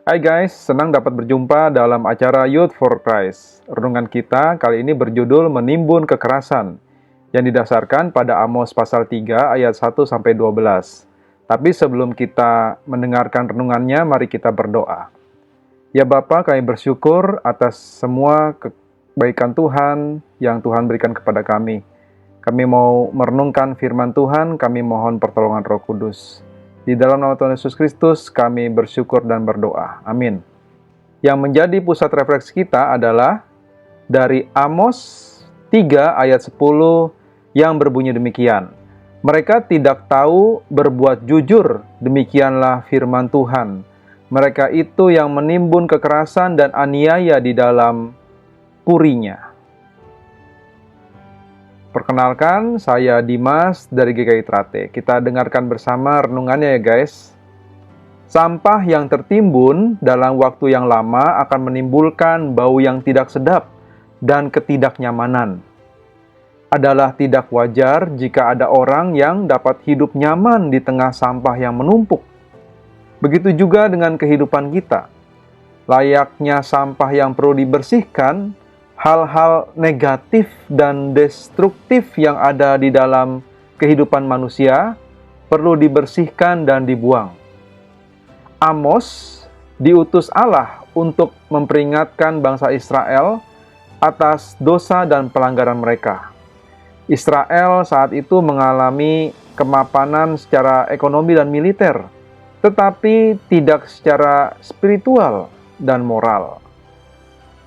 Hai guys, senang dapat berjumpa dalam acara Youth for Christ. Renungan kita kali ini berjudul Menimbun Kekerasan, yang didasarkan pada Amos pasal 3 ayat 1-12. Tapi sebelum kita mendengarkan renungannya, mari kita berdoa. Ya Bapa, kami bersyukur atas semua kebaikan Tuhan yang Tuhan berikan kepada kami. Kami mau merenungkan firman Tuhan, kami mohon pertolongan Roh Kudus. Di dalam nama Tuhan Yesus Kristus, kami bersyukur dan berdoa. Amin. Yang menjadi pusat refleksi kita adalah dari Amos 3 ayat 10 yang berbunyi demikian. Mereka tidak tahu berbuat jujur, demikianlah firman Tuhan. Mereka itu yang menimbun kekerasan dan aniaya di dalam purinya. Perkenalkan, saya Dimas dari GKI Trate. Kita dengarkan bersama renungannya ya guys. Sampah yang tertimbun dalam waktu yang lama akan menimbulkan bau yang tidak sedap dan ketidaknyamanan. Adalah tidak wajar jika ada orang yang dapat hidup nyaman di tengah sampah yang menumpuk. Begitu juga dengan kehidupan kita. Layaknya sampah yang perlu dibersihkan, hal-hal negatif dan destruktif yang ada di dalam kehidupan manusia perlu dibersihkan dan dibuang. Amos diutus Allah untuk memperingatkan bangsa Israel atas dosa dan pelanggaran mereka. Israel saat itu mengalami kemapanan secara ekonomi dan militer, tetapi tidak secara spiritual dan moral.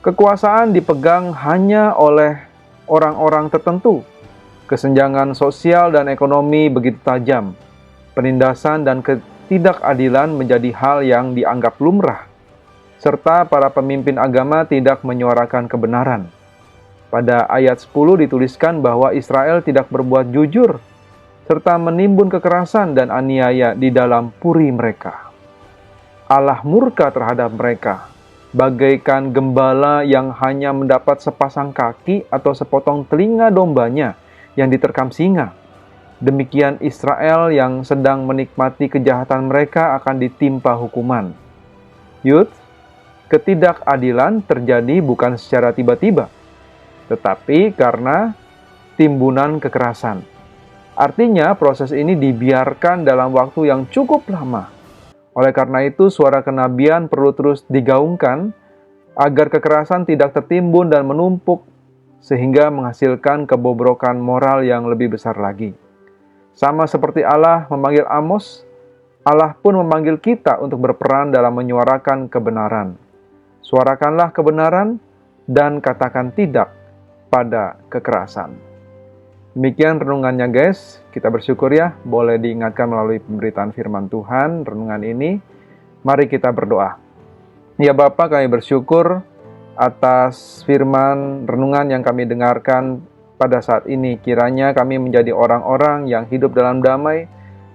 Kekuasaan dipegang hanya oleh orang-orang tertentu. Kesenjangan sosial dan ekonomi begitu tajam. Penindasan dan ketidakadilan menjadi hal yang dianggap lumrah. Serta para pemimpin agama tidak menyuarakan kebenaran. Pada ayat 10 dituliskan bahwa Israel tidak berbuat jujur, serta menimbun kekerasan dan aniaya di dalam puri mereka. Allah murka terhadap mereka, bagaikan gembala yang hanya mendapat sepasang kaki atau sepotong telinga dombanya yang diterkam singa. Demikian Israel yang sedang menikmati kejahatan mereka akan ditimpa hukuman. Youth, ketidakadilan terjadi bukan secara tiba-tiba, tetapi karena timbunan kekerasan. Artinya proses ini dibiarkan dalam waktu yang cukup lama. Oleh karena itu, suara kenabian perlu terus digaungkan agar kekerasan tidak tertimbun dan menumpuk sehingga menghasilkan kebobrokan moral yang lebih besar lagi. Sama seperti Allah memanggil Amos, Allah pun memanggil kita untuk berperan dalam menyuarakan kebenaran. Suarakanlah kebenaran dan katakan tidak pada kekerasan. Demikian renungannya guys, kita bersyukur ya boleh diingatkan melalui pemberitaan firman Tuhan, renungan ini. Mari kita berdoa. Ya Bapa, kami bersyukur atas firman renungan yang kami dengarkan pada saat ini. Kiranya kami menjadi orang-orang yang hidup dalam damai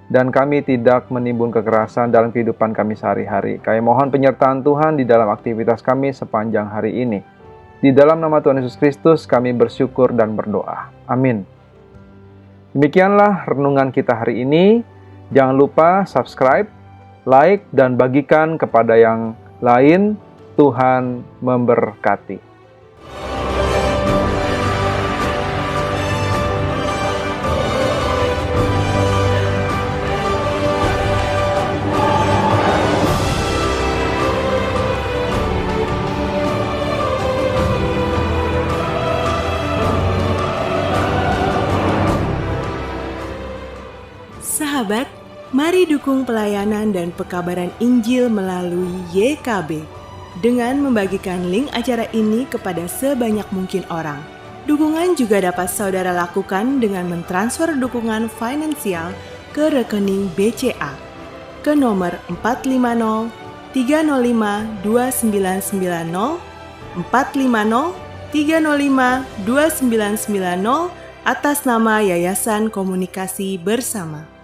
dan kami tidak menimbun kekerasan dalam kehidupan kami sehari-hari. Kami mohon penyertaan Tuhan di dalam aktivitas kami sepanjang hari ini. Di dalam nama Tuhan Yesus Kristus kami bersyukur dan berdoa. Amin. Demikianlah renungan kita hari ini. Jangan lupa subscribe, like, dan bagikan kepada yang lain. Tuhan memberkati. Sahabat, mari dukung pelayanan dan pekabaran Injil melalui YKB dengan membagikan link acara ini kepada sebanyak mungkin orang. Dukungan juga dapat saudara lakukan dengan mentransfer dukungan finansial ke rekening BCA ke nomor 450 305 2990 450 305 2990 atas nama Yayasan Komunikasi Bersama.